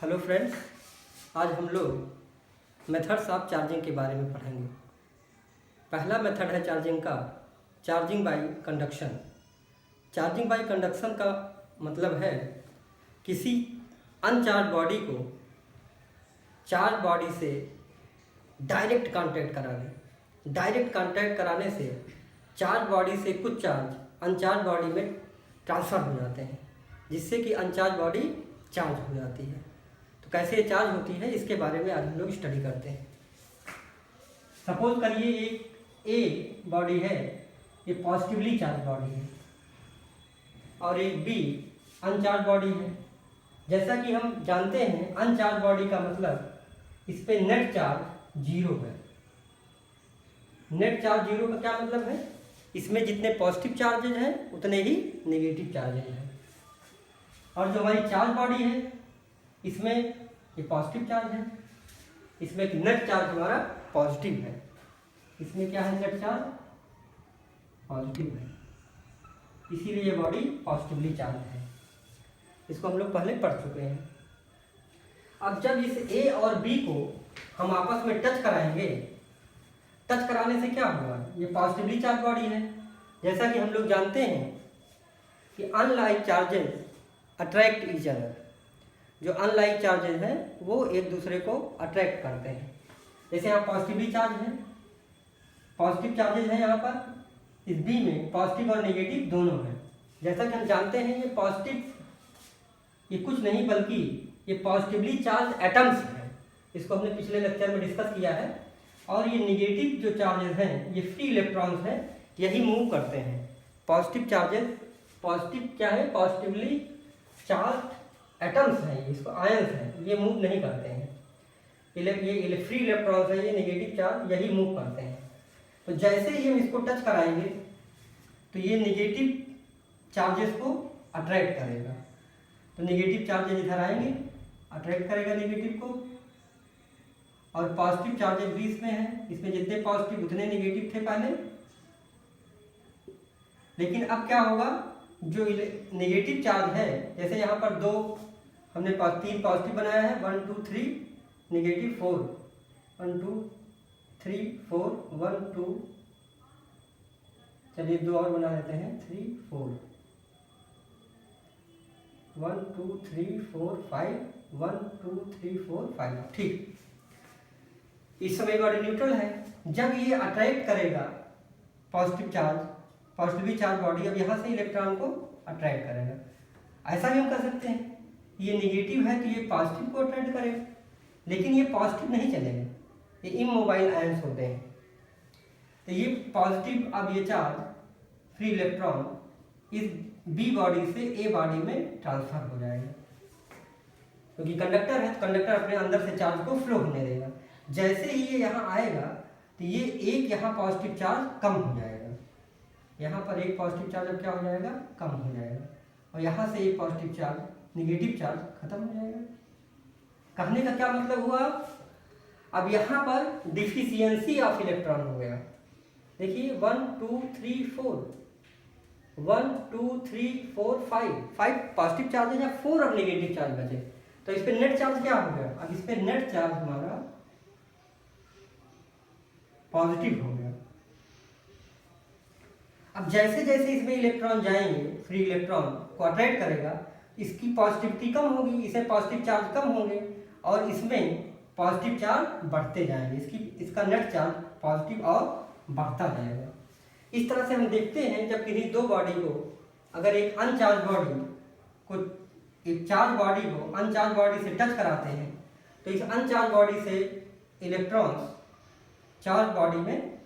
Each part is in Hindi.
हेलो फ्रेंड्स, आज हम लोग मेथड्स ऑफ चार्जिंग के बारे में पढ़ेंगे। पहला मेथड है चार्जिंग का charging by conduction. Charging by conduction का मतलब है किसी अनचार्ज बॉडी को चार्ज बॉडी से डायरेक्ट कांटेक्ट करा दें। डायरेक्ट कांटेक्ट कराने से चार्ज बॉडी से कुछ चार्ज अनचार्ज बॉडी में ट्रांसफ़र हो जाते हैं, जिससे कि अनचार्ज बॉडी चार्ज हो जाती है। तो कैसे चार्ज होती है इसके बारे में आज हम लोग स्टडी करते हैं। सपोज करिए एक ए बॉडी है, ये पॉजिटिवली चार्ज बॉडी है, और एक बी अनचार्ज बॉडी है। जैसा कि हम जानते हैं अनचार्ज बॉडी का मतलब इस पे नेट चार्ज जीरो है। नेट चार्ज जीरो का क्या मतलब है? इसमें जितने पॉजिटिव चार्जेज हैं उतने ही नेगेटिव चार्जेज हैं। और जो हमारी चार्ज बॉडी है इसमें ये पॉजिटिव चार्ज है, इसमें नेट चार्ज हमारा पॉजिटिव है। इसमें क्या है? नेट चार्ज पॉजिटिव है, इसीलिए ये बॉडी पॉजिटिवली चार्ज है। इसको हम लोग पहले पढ़ चुके हैं। अब जब इस ए और बी को हम आपस में टच कराएंगे, टच कराने से क्या होगा? ये पॉजिटिवली चार्ज बॉडी है। जैसा कि हम लोग जानते हैं कि unlike charges attract each other. जो अनलाइक चार्जेस हैं वो एक दूसरे को अट्रैक्ट करते हैं। जैसे यहाँ पॉजिटिवली चार्ज है, पॉजिटिव चार्जेस हैं यहाँ पर, इस बी में पॉजिटिव और नेगेटिव दोनों हैं। जैसा कि हम जानते हैं ये पॉजिटिव ये कुछ नहीं बल्कि ये पॉजिटिवली चार्ज एटम्स हैं। इसको हमने पिछले लेक्चर में डिस्कस किया है। और ये नेगेटिव जो चार्जेस हैं ये फ्री इलेक्ट्रॉन्स हैं, यही मूव करते हैं। पॉजिटिव चार्जेस, पॉजिटिव क्या है? पॉजिटिवली चार्ज एटम्स हैं, इसको आयंस हैं, ये मूव नहीं करते हैं। ये फ्री इलेक्ट्रॉन्स है, ये नेगेटिव चार्ज यही मूव करते हैं। तो जैसे ही हम इसको टच कराएंगे तो ये नेगेटिव चार्जेस को अट्रैक्ट करेगा। तो नेगेटिव चार्जेस इधर आएंगे, अट्रैक्ट करेगा नेगेटिव को। और पॉजिटिव चार्जेस भी इसमें है, इसमें जितने पॉजिटिव उतने नेगेटिव थे पहले। लेकिन अब क्या होगा? जो नेगेटिव चार्ज है, जैसे यहाँ पर दो हमने तीन पॉजिटिव बनाया है, 1 2 3 नेगेटिव 4, 1 2 3 4 1 2, चलिए दो और बना देते हैं, 3 4 1 2 3 4 5 1 2 3 4 5। ठीक, इस समय बॉडी न्यूट्रल है। जब ये अट्रैक्ट करेगा positive charge, positively charge body अब यहाँ से इलेक्ट्रॉन को अट्रैक्ट करेगा। ऐसा भी हम कर सकते हैं, ये नेगेटिव है तो ये पॉजिटिव को अट्रैक्ट करेगा, लेकिन ये पॉजिटिव नहीं चलेगा, ये इमोबाइल आयंस होते हैं। तो ये पॉजिटिव अब ये चार्ज फ्री इलेक्ट्रॉन इस बी बॉडी से ए बॉडी में ट्रांसफर हो जाएगा, क्योंकि कंडक्टर है तो कंडक्टर अपने अंदर से चार्ज को फ्लो होने देगा। जैसे ही ये यहाँ आएगा तो ये एक यहाँ पॉजिटिव चार्ज कम हो जाएगा, यहाँ पर एक पॉजिटिव चार्ज अब क्या हो जाएगा? कम हो जाएगा। और यहाँ से एक पॉजिटिव चार्ज नेगेटिव चार्ज खत्म हो जाएगा। कहने का क्या मतलब हुआ? अब यहाँ पर डिफिशियंसी ऑफ इलेक्ट्रॉन हो गया। देखिए 1 2 3 4 1 2 3 4 5 पॉजिटिव चार्ज है या 4 अब नेगेटिव चार्ज बचे। तो इस पे नेट चार्ज क्या हो गया? अब इस पे नेट चार्ज हमारा पॉजिटिव हो गया। अब जैसे जैसे इसमें इलेक्ट्रॉन जाएंगे, फ्री इलेक्ट्रॉन को अट्रैक्ट करेगा, इसकी पॉजिटिविटी कम होगी, इसे पॉजिटिव चार्ज कम होंगे और इसमें पॉजिटिव चार्ज बढ़ते जाएंगे। इसका नेट चार्ज पॉजिटिव और बढ़ता जाएगा। इस तरह से हम देखते हैं जब किसी दो बॉडी को, अगर एक अनचार्ज बॉडी को एक चार्ज बॉडी को अनचार्ज बॉडी से टच कराते हैं तो इस अनचार्ज बॉडी से इलेक्ट्रॉन्स चार्ज बॉडी में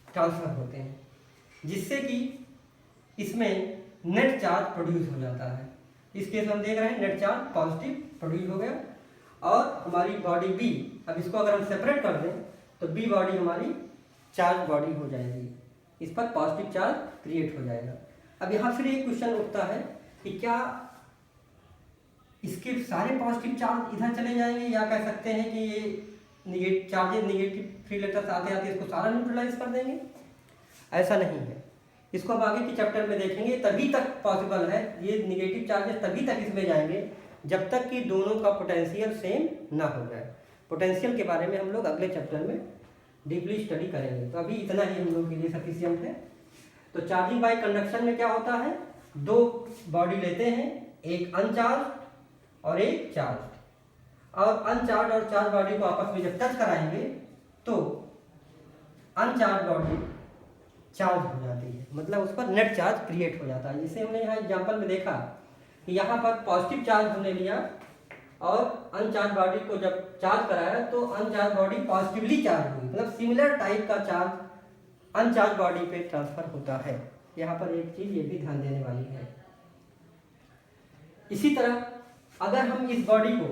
ट्रांसफर होते हैं, जिससे कि इसमें नेट चार्ज प्रोड्यूस हो जाता है। इस केस में हम देख रहे हैं नेट चार्ज पॉजिटिव प्रोड्यूस हो गया। और हमारी बॉडी बी, अब इसको अगर हम सेपरेट कर दें तो बी बॉडी हमारी चार्ज बॉडी हो जाएगी, इस पर पॉजिटिव चार्ज क्रिएट हो जाएगा। अब यहाँ फिर एक क्वेश्चन उठता है कि क्या इसके सारे पॉजिटिव चार्ज इधर चले जाएंगे, या कह सकते हैं कि ये नेगेटिव फ्री इलेक्ट्रॉन्स आते आते इसको सारा न्यूट्रलाइज कर देंगे? ऐसा नहीं है। इसको हम आगे के चैप्टर में देखेंगे। तभी तक पॉसिबल है, ये नेगेटिव चार्जेस तभी तक इसमें जाएंगे जब तक कि दोनों का पोटेंशियल सेम ना हो जाए। पोटेंशियल के बारे में हम लोग अगले चैप्टर में डीपली स्टडी करेंगे, तो अभी इतना ही हम लोग के लिए सफिशिएंट है। तो चार्जिंग बाय कंडक्शन में क्या होता है, दो बॉडी लेते हैं, एक अनचार्ज और एक चार्ज, और अनचार्ज और चार्ज बॉडी को आपस में जब टच कराएंगे तो अनचार्ज बॉडी चार्ज हो जाती है, मतलब उस पर नेट चार्ज क्रिएट हो जाता है। जैसे हमने यहाँ एग्जांपल में देखा कि यहाँ पर पॉजिटिव चार्ज हमने लिया और अनचार्ज बॉडी को जब चार्ज कराया तो अनचार्ज बॉडी पॉजिटिवली चार्ज हुई, मतलब सिमिलर टाइप का चार्ज अनचार्ज बॉडी पे ट्रांसफर होता है। यहाँ पर एक चीज ये भी ध्यान देने वाली है। इसी तरह अगर हम इस बॉडी को,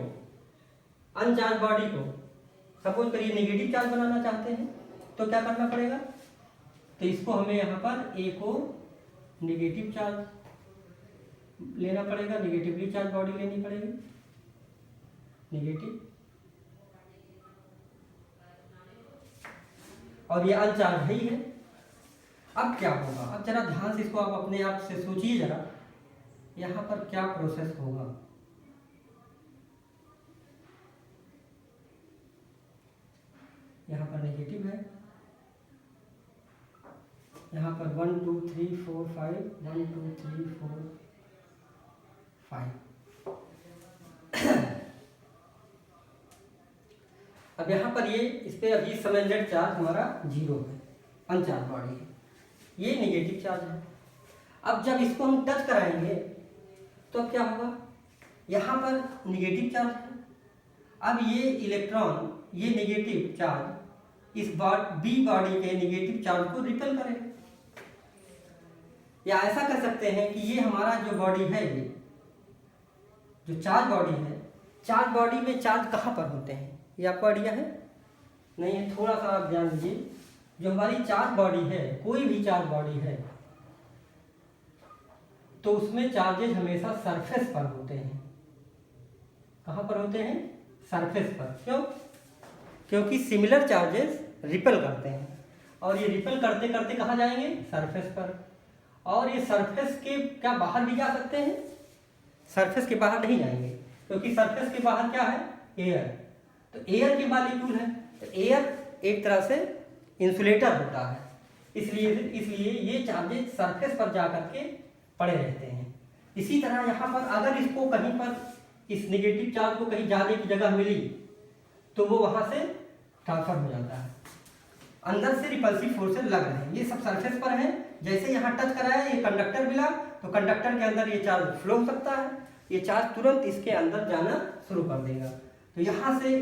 अनचार्ज बॉडी को सपोज करिए नेगेटिव चार्ज बनाना चाहते हैं तो क्या करना पड़ेगा, तो इसको हमें यहाँ पर ए को नेगेटिव चार्ज लेना पड़ेगा, नेगेटिवली चार्ज बॉडी लेनी पड़ेगी, नेगेटिव, और ये अनचार्ज ही है। अब क्या होगा, अब जरा ध्यान से इसको आप अपने आप से सोचिए जरा, यहाँ पर क्या प्रोसेस होगा। यहाँ पर नेगेटिव है, यहाँ पर 1 2 3 4 5, 1 2 3 4 5। अब यहाँ पर ये इस पे अभी समय नेट चार्ज हमारा 0 है, अनचार्ज बॉडी है, ये नेगेटिव चार्ज है। अब जब इसको हम टच कराएंगे तो क्या होगा, यहाँ पर नेगेटिव चार्ज है, अब ये इलेक्ट्रॉन, ये नेगेटिव चार्ज इस बी बॉडी के नेगेटिव चार्ज को रिपेल करेगा। या ऐसा कर सकते हैं कि ये हमारा जो बॉडी है, ये जो चार्ज बॉडी है, चार्ज बॉडी में चार्ज कहाँ पर होते हैं, ये आपको आइडिया है? नहीं है, थोड़ा सा आप ध्यान दीजिए। जो हमारी चार्ज बॉडी है, कोई भी चार्ज बॉडी है, तो उसमें चार्जेज हमेशा सरफेस पर होते हैं। कहाँ पर होते हैं? सरफेस पर। क्यों? क्योंकि सिमिलर चार्जेस रिपेल करते हैं, और ये रिपेल करते करते कहाँ जाएंगे? सरफेस पर। और ये सरफेस के क्या बाहर भी जा सकते हैं? सरफेस के बाहर नहीं जाएंगे, क्योंकि सरफेस के बाहर क्या है? एयर। तो एयर के मॉलिक्यूल है, तो एयर एक तरह से इंसुलेटर होता है, इसलिए ये चार्जेस सरफेस पर जा करके पड़े रहते हैं। इसी तरह यहाँ पर अगर इसको कहीं पर, इस नेगेटिव चार्ज को कहीं जाने की जगह मिली तो वो वहाँ से ट्रांसफर हो जाता है। अंदर से रिपल्सिव फोर्सेस लग रहे हैं, ये सब सरफेस पर है। जैसे यहाँ टच कराया, ये कंडक्टर मिला, तो कंडक्टर के अंदर ये चार्ज फ्लो हो सकता है, ये चार्ज तुरंत इसके अंदर जाना शुरू कर देगा। तो यहाँ से,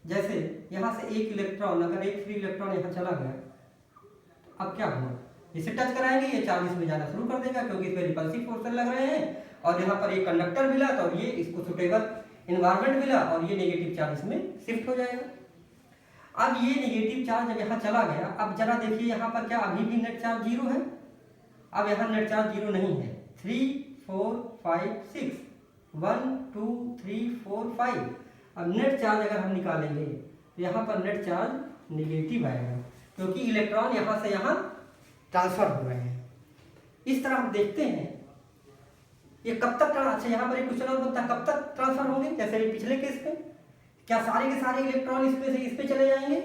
जैसे यहाँ से एक इलेक्ट्रॉन, अगर एक फ्री इलेक्ट्रॉन यहाँ चला गया, तो अब क्या हुआ, इसे टच कराएंगे, ये चार्ज इसमें जाना शुरू कर देगा, क्योंकि इसमें रिपल्सिव फोर्सेस लग रहे हैं। और यहाँ पर एक कंडक्टर मिला, तो ये इसको सुटेबल एनवायरनमेंट मिला, और ये नेगेटिव चार्ज इसमें शिफ्ट हो जाएगा। अब ये नेगेटिव चार्ज जब यहाँ चला गया, अब जरा देखिए यहाँ पर क्या अभी भी नेट चार्ज 0 है? अब यहाँ नेट चार्ज 0 नहीं है। 3 4 5 6, 1 2 3 4 5। अब नेट चार्ज अगर हम निकालेंगे तो यहाँ पर नेट चार्ज नेगेटिव आएगा, क्योंकि इलेक्ट्रॉन यहाँ से यहाँ ट्रांसफर हो रहे हैं। इस तरह हम देखते हैं ये कब तक, अच्छा यहाँ पर एक क्वेश्चन और बनता है, कब तक ट्रांसफर होंगे? जैसे पिछले केस में, क्या सारे के सारे इलेक्ट्रॉन इसमें से इस पे चले जाएंगे?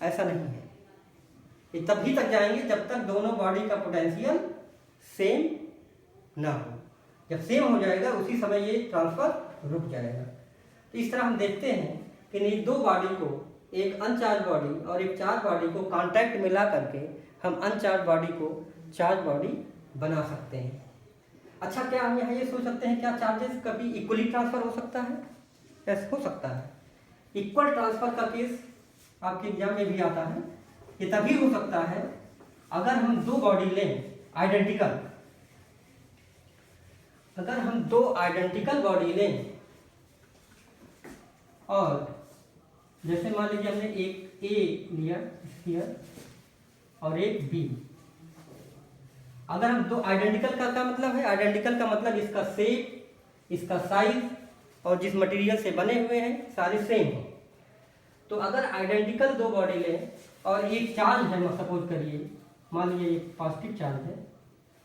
ऐसा नहीं है, ये तभी तक जाएंगे जब तक दोनों बॉडी का पोटेंशियल सेम ना हो। जब सेम हो जाएगा उसी समय ये ट्रांसफर रुक जाएगा। तो इस तरह हम देखते हैं कि इन दो बॉडी को, एक अनचार्ज बॉडी और एक चार्ज बॉडी को कांटेक्ट में ला करके हम अनचार्ज बॉडी को चार्ज बॉडी बना सकते हैं। अच्छा, क्या हम यहाँ ये सोच सकते हैं क्या चार्जेस कभी इक्वली ट्रांसफर हो सकता है? ऐसा हो सकता है। इक्वल ट्रांसफर का केस आपके एग्जाम में भी आता है। ये तभी हो सकता है अगर हम दो बॉडी लें आइडेंटिकल, अगर हम दो आइडेंटिकल बॉडी लें, और जैसे मान लीजिए हमने एक ए लिया स्फीयर और एक बी। अगर हम दो आइडेंटिकल का क्या मतलब है? आइडेंटिकल का मतलब इसका शेप, इसका साइज और जिस मटेरियल से बने हुए हैं सारे सेम हैं। तो अगर आइडेंटिकल दो बॉडी लें और एक चार्ज है, सपोज करिए, मान लीजिए एक पॉजिटिव चार्ज है,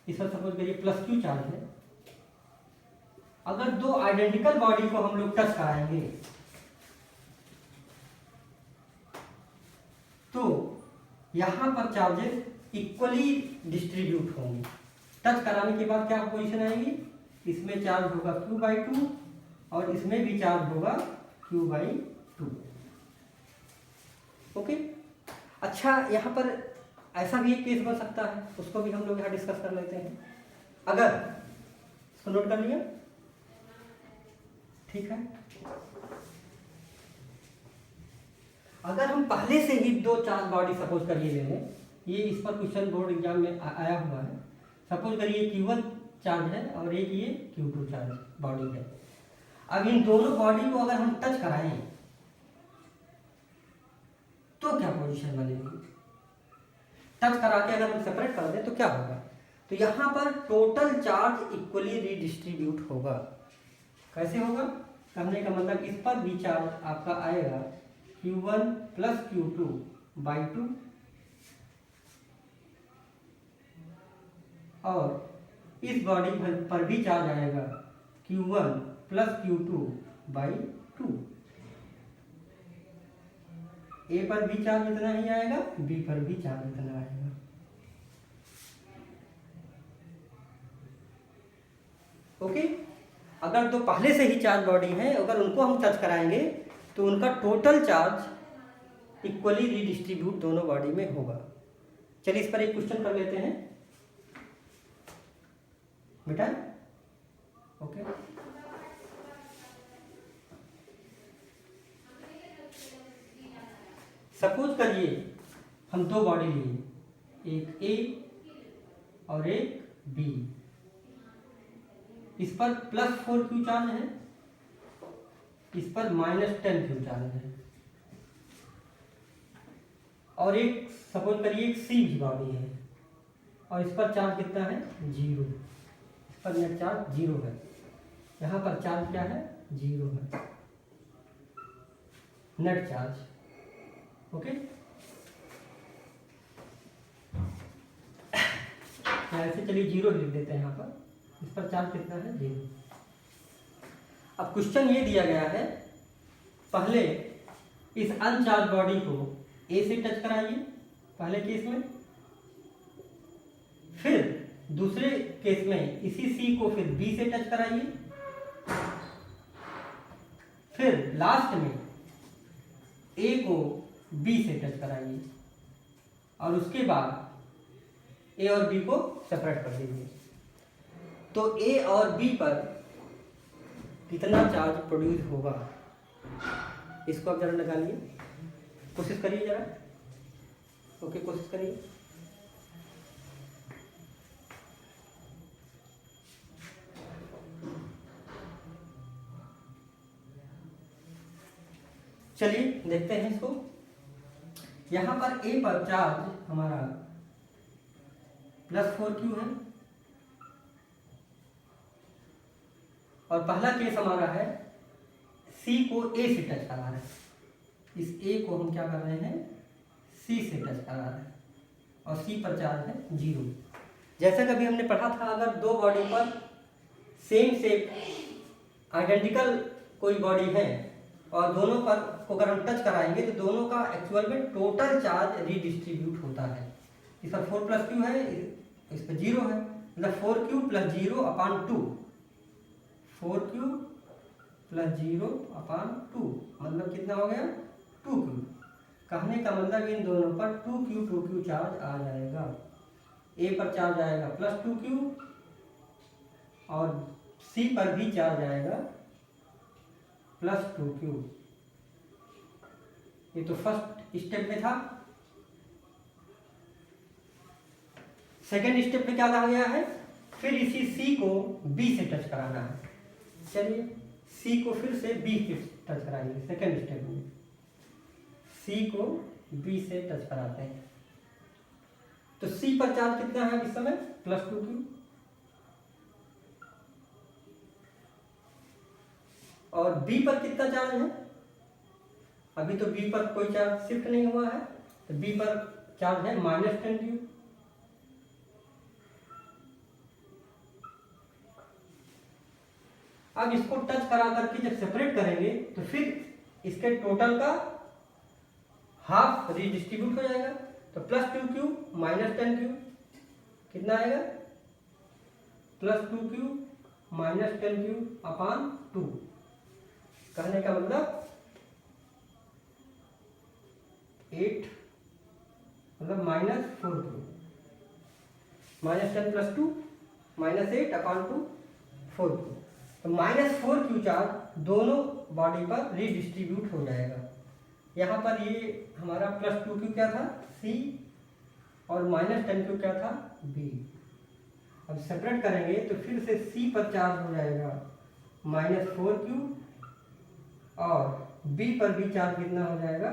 इस पर सपोज करिए +Q चार्ज है, अगर दो आइडेंटिकल बॉडी को हम लोग टच कराएंगे तो यहां पर चार्जेस इक्वली डिस्ट्रीब्यूट होंगे। टच कराने के बाद क्या पोजीशन आएगी, इसमें चार्ज होगा Q/2 और इसमें भी चार्ज होगा Q/2। ओके। अच्छा, यहाँ पर ऐसा भी एक केस बन सकता है, उसको भी हम लोग यहाँ डिस्कस कर लेते हैं। अगर इसको नोट कर लिया, ठीक है। अगर हम पहले से ही दो चार्ज बॉडी सपोज करिए ले लें, ये इस पर क्वेश्चन बोर्ड एग्जाम में आया हुआ है। सपोज करिए Q1 चार्ज है और एक ये Q2 चार्ज बॉडी है। अब इन दोनों बॉडी को अगर हम टच कराएं तो क्या पोजीशन बनेगी, टच करा के अगर हम सेपरेट कर दें तो क्या होगा, तो यहां पर टोटल चार्ज इक्वली रीडिस्ट्रीब्यूट होगा। कैसे होगा, कहने का मतलब इस पर भी चार्ज आपका आएगा Q1 प्लस Q2/2 और इस बॉडी पर भी चार्ज आएगा Q1 प्लस Q2/2। ए पर भी चार्ज इतना ही आएगा, बी पर भी चार्ज इतना आएगा। ओके। अगर दो पहले से ही चार्ज बॉडी हैं, अगर उनको हम टच कराएंगे तो उनका टोटल चार्ज इक्वली रीडिस्ट्रीब्यूट दोनों बॉडी में होगा। चलिए इस पर एक क्वेश्चन कर लेते हैं बेटा। ओके, सपोज करिए हम दो बॉडी लिए, एक ए और एक बी। इस पर +4Q चार्ज है, इस पर -10Q चार्ज है, और एक सपोज करिए एक सी भी बॉडी है और इस पर चार्ज कितना है 0। इस पर नेट चार्ज 0 है, यहाँ पर चार्ज क्या है 0 है, नेट चार्ज। ओके, ऐसे चलिए 0 लिख देते हैं यहाँ पर। इस पर चार्ज कितना है 0। अब क्वेश्चन ये दिया गया है, पहले इस अनचार्ज बॉडी को ए से टच कराइए पहले केस में, फिर दूसरे केस में इसी सी को फिर बी से टच कराइए, फिर लास्ट में ए को बी से टच कराइए और उसके बाद ए और बी को सेपरेट कर दीजिए। तो ए और बी पर कितना चार्ज प्रोड्यूस होगा, इसको आप जरा निकालिए, कोशिश करिए जरा। ओके, कोशिश करिए। चलिए देखते हैं इसको। यहां पर ए पर चार्ज हमारा +4Q है और पहला केस हमारा है सी को ए से टच करा रहे हैं। इस ए को हम क्या कर रहे हैं सी से टच करा रहे हैं और सी पर चार्ज है 0। जैसा कि अभी हमने पढ़ा था, अगर दो बॉडी पर सेम शेप आइडेंटिकल कोई बॉडी है और दोनों पर को अगर हम टच कराएंगे तो दोनों का एक्चुअल में टोटल चार्ज रीडिस्ट्रीब्यूट होता है। इस पर 4+Q है, इस पर 0 है, मतलब 4Q + 0/2, 4Q + 0/2 मतलब कितना हो गया 2Q। कहने का मतलब इन दोनों पर 2Q चार्ज आ जाएगा। ए पर चार्ज आएगा +2Q और सी पर भी चार्ज आएगा +2Q। ये तो फर्स्ट स्टेप में था। सेकेंड स्टेप में क्या कहा गया है, फिर इसी सी को बी से टच कराना है। चलिए सी को फिर से बी से टच कराइए। सेकेंड स्टेप में सी को बी से टच कराते हैं तो सी पर चार्ज कितना है इस समय +2Q और बी पर कितना चार्ज है, अभी तो बी पर कोई चार्ज शिफ्ट नहीं हुआ है, तो बी पर चार्ज है -10Q। अब इसको टच करा करके जब सेपरेट करेंगे तो फिर इसके टोटल का हाफ रिडिस्ट्रीब्यूट हो जाएगा। तो +2q -10q कितना आएगा, +2q -10q अपान 2। कहने का मतलब 8 मतलब -4q, -10 + 2 -8 अपान 2 4q। तो -4q चार्ज दोनों बॉडी पर रिडिस्ट्रीब्यूट हो जाएगा। यहाँ पर ये हमारा +2q क्या था C और -10q क्या था B। अब सेपरेट करेंगे तो फिर से C पर चार्ज हो जाएगा -4q और B पर भी चार्ज कितना हो जाएगा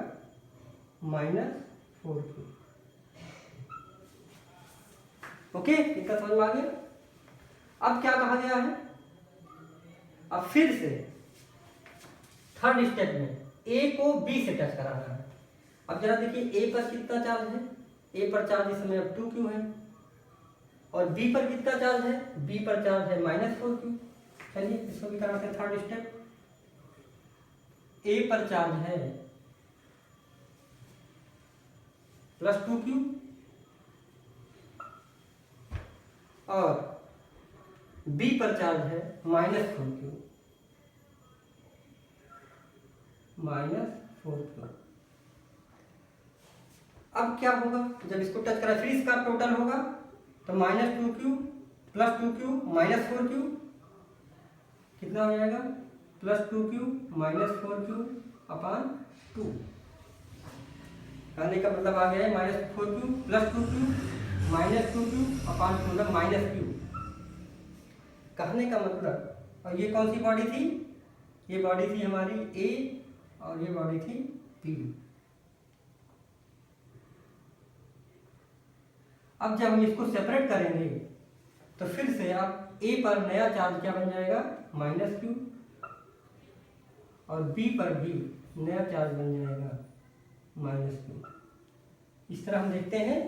-4q। ओके, इतना समझ में आ गया। अब क्या कहा गया है, अब फिर से थर्ड स्टेप में A को B से टच कराना है। अब जरा देखिए A पर कितना चार्ज है, A पर चार्ज इस समय अब 2q है और B पर कितना चार्ज है, B पर चार्ज है -4q। चलिए इसको भी कराते हैं थर्ड स्टेप। A पर चार्ज है +2q और B पर चार्ज है -4q। अब क्या होगा, जब इसको टच करा फिर इसका टोटल होगा तो -2q +2q -4q कितना हो जाएगा, +2q -4q अपान 2। कहने का मतलब आ गया है -4q +2q -2q अपान 2 मतलब -q। कहने का मतलब, और ये कौन सी बॉडी थी, ये बॉडी थी हमारी A और ये बॉडी थी B। अब जब हम इसको सेपरेट करेंगे तो फिर से अब A पर नया चार्ज क्या बन जाएगा -q और B पर भी नया चार्ज बन जाएगा -q। इस तरह हम देखते हैं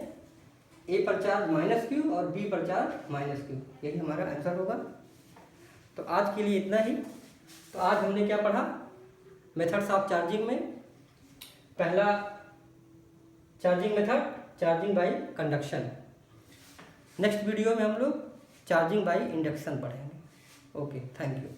A पर चार्ज -q और B पर चार्ज -q, यही हमारा आंसर होगा। तो आज के लिए इतना ही। तो आज हमने क्या पढ़ा, मेथड्स ऑफ चार्जिंग में पहला charging method charging by conduction. Next video में हम लोग चार्जिंग बाय इंडक्शन पढ़ेंगे। Okay, thank you.